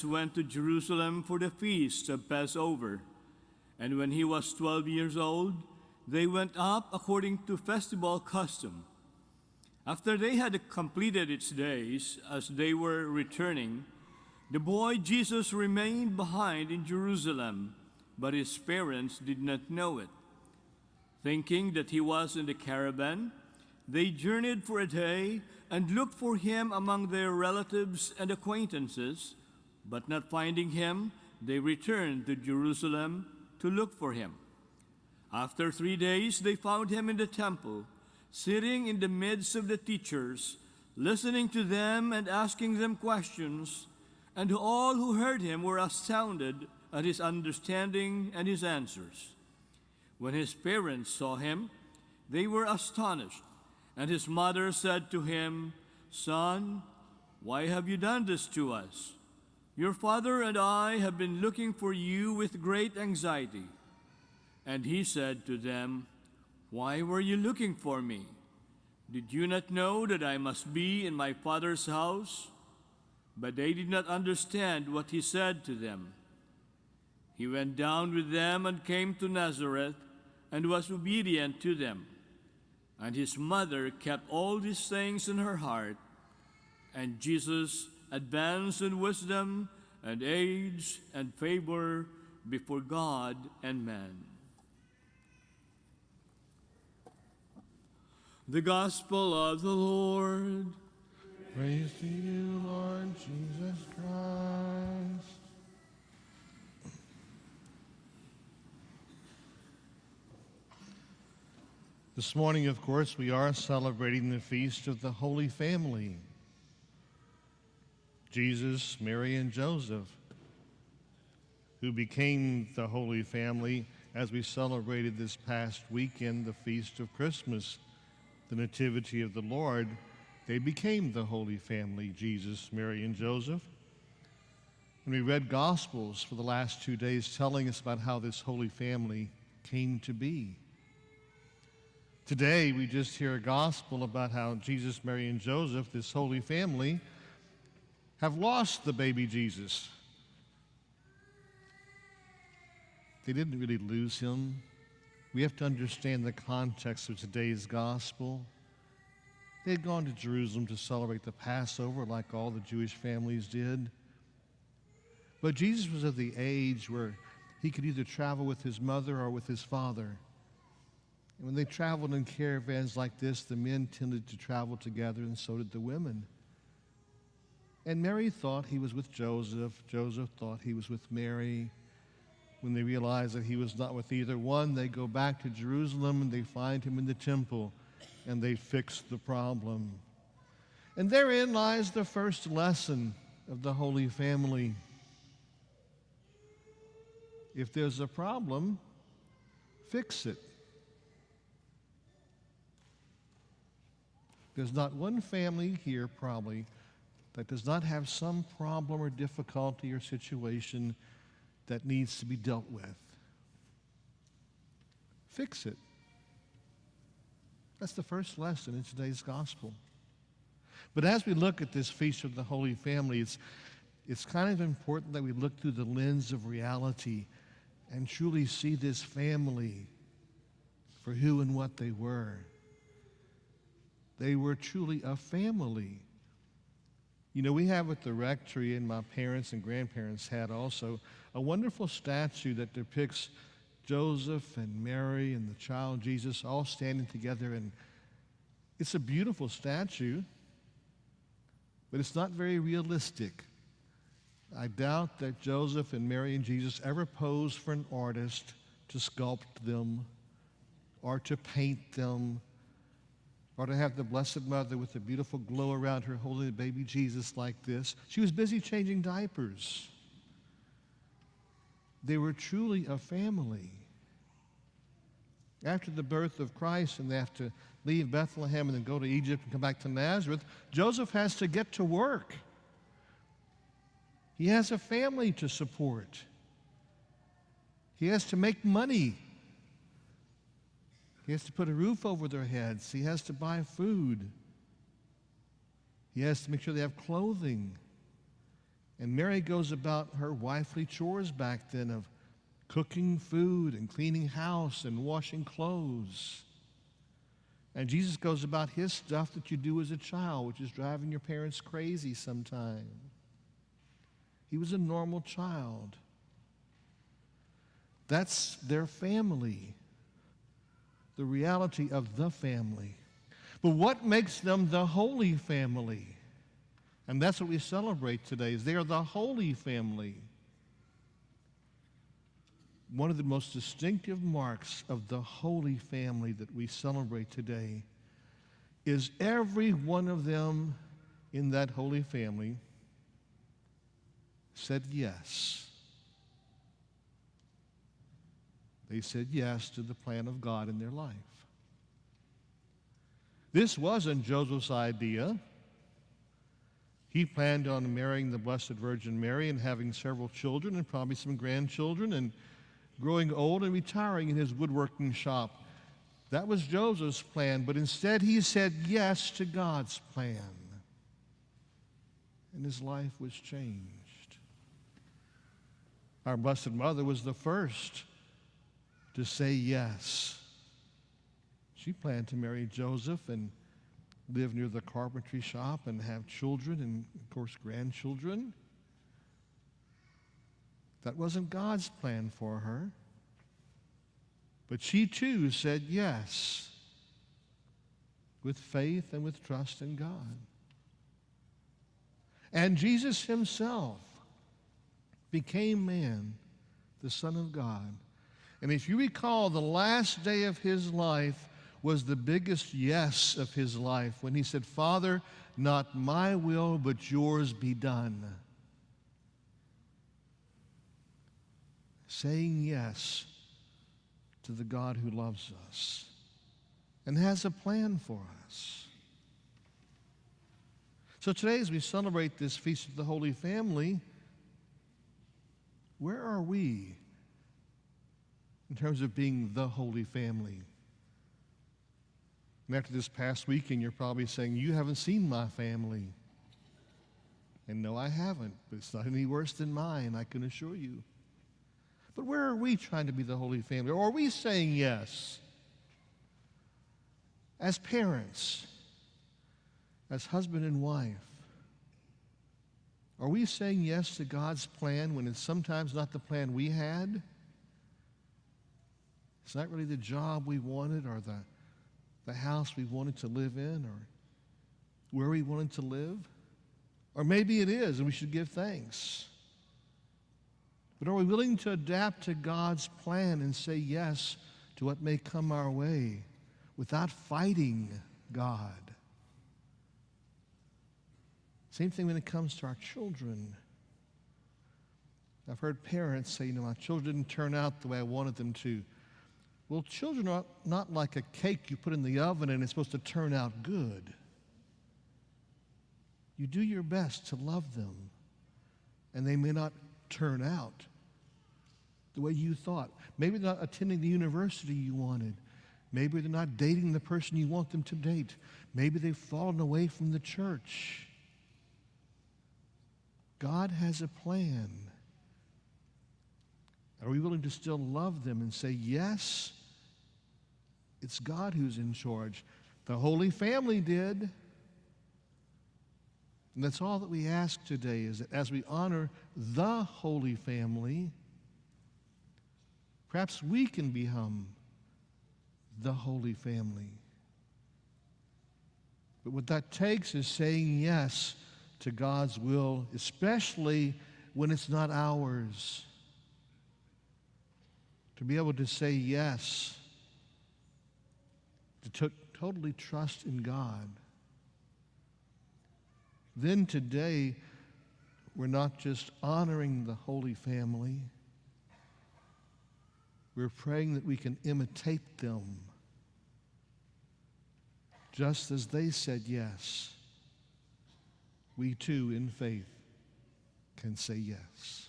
went to Jerusalem for the feast of Passover. And when he was 12 years old, they went up according to festival custom. After they had completed its days, as they were returning, the boy Jesus remained behind in Jerusalem, but his parents did not know it. Thinking that he was in the caravan, they journeyed for a day and looked for him among their relatives and acquaintances, but not finding him, they returned to Jerusalem to look for him. After 3 days, they found him in the temple, sitting in the midst of the teachers, listening to them and asking them questions, and all who heard him were astounded at his understanding and his answers. When his parents saw him, they were astonished, and his mother said to him, "Son, why have you done this to us? Your father and I have been looking for you with great anxiety." And he said to them, "Why were you looking for me? Did you not know that I must be in my father's house?" But they did not understand what he said to them. He went down with them and came to Nazareth and was obedient to them. And his mother kept all these things in her heart. And Jesus advanced in wisdom and age and favor before God and man. The Gospel of the Lord. Praise to you, Lord Jesus Christ. This morning, of course, we are celebrating the feast of the Holy Family. Jesus, Mary, and Joseph, who became the Holy Family as we celebrated this past weekend the feast of Christmas, the Nativity of the Lord. They became the Holy Family, Jesus, Mary, and Joseph. And we read Gospels for the last 2 days telling us about how this Holy Family came to be. Today, we just hear a gospel about how Jesus, Mary, and Joseph, this Holy Family, have lost the baby Jesus. They didn't really lose him. We have to understand the context of today's gospel. They had gone to Jerusalem to celebrate the Passover like all the Jewish families did. But Jesus was of the age where he could either travel with his mother or with his father. And when they traveled in caravans like this, the men tended to travel together, and so did the women. And Mary thought he was with Joseph. Joseph thought he was with Mary. When they realized that he was not with either one, they go back to Jerusalem and they find him in the temple, and they fix the problem. And therein lies the first lesson of the Holy Family. If there's a problem, fix it. There's not one family here probably that does not have some problem or difficulty or situation that needs to be dealt with. Fix it. That's the first lesson in today's gospel. But as we look at this Feast of the Holy Family, it's kind of important that we look through the lens of reality and truly see this family for who and what they were. They were truly a family. You know, we have at the rectory, and my parents and grandparents had also, a wonderful statue that depicts Joseph and Mary and the child Jesus all standing together. And it's a beautiful statue, but it's not very realistic. I doubt that Joseph and Mary and Jesus ever posed for an artist to sculpt them or to paint them, or to have the Blessed Mother with a beautiful glow around her holding the baby Jesus like this. She was busy changing diapers. They were truly a family. After the birth of Christ, and they have to leave Bethlehem and then go to Egypt and come back to Nazareth, Joseph has to get to work. He has a family to support. He has to make money. He has to put a roof over their heads. He has to buy food. He has to make sure they have clothing. And Mary goes about her wifely chores back then of cooking food and cleaning house and washing clothes. And Jesus goes about his stuff that you do as a child, which is driving your parents crazy sometimes. He was a normal child. That's their family, the reality of the family. But what makes them the Holy Family? And that's what we celebrate today, is they are the Holy Family. One of the most distinctive marks of the Holy Family that we celebrate today is every one of them in that Holy Family said yes. They said yes to the plan of God in their life. This wasn't Joseph's idea. He planned on marrying the Blessed Virgin Mary and having several children and probably some grandchildren and growing old and retiring in his woodworking shop. That was Joseph's plan, but instead he said yes to God's plan. And his life was changed. Our Blessed Mother was the first to say yes. She planned to marry Joseph and live near the carpentry shop and have children and, of course, grandchildren. That wasn't God's plan for her. But she too said yes, with faith and with trust in God. And Jesus himself became man, the Son of God. And if you recall, the last day of his life was the biggest yes of his life when he said, "Father, not my will, but yours be done." Saying yes to the God who loves us and has a plan for us. So today, as we celebrate this Feast of the Holy Family, where are we in terms of being the Holy Family? And after this past weekend, you're probably saying, "You haven't seen my family." And no, I haven't, but it's not any worse than mine, I can assure you. But where are we trying to be the Holy Family? Or are we saying yes? As parents, as husband and wife, are we saying yes to God's plan when it's sometimes not the plan we had? It's not really the job we wanted or the house we wanted to live in or where we wanted to live. Or maybe it is, and we should give thanks. But are we willing to adapt to God's plan and say yes to what may come our way without fighting God? Same thing when it comes to our children. I've heard parents say, "My children didn't turn out the way I wanted them to." Well, children are not like a cake you put in the oven and it's supposed to turn out good. You do your best to love them, and they may not turn out the way you thought. Maybe they're not attending the university you wanted. Maybe they're not dating the person you want them to date. Maybe they've fallen away from the church. God has a plan. Are we willing to still love them and say, yes, it's God who's in charge? The Holy Family did. And that's all that we ask today, is that as we honor the Holy Family, perhaps we can become the Holy Family. But what that takes is saying yes to God's will, especially when it's not ours. To be able to say yes, to totally trust in God. Then today, we're not just honoring the Holy Family, we're praying that we can imitate them, just as they said yes. We too, in faith, can say yes.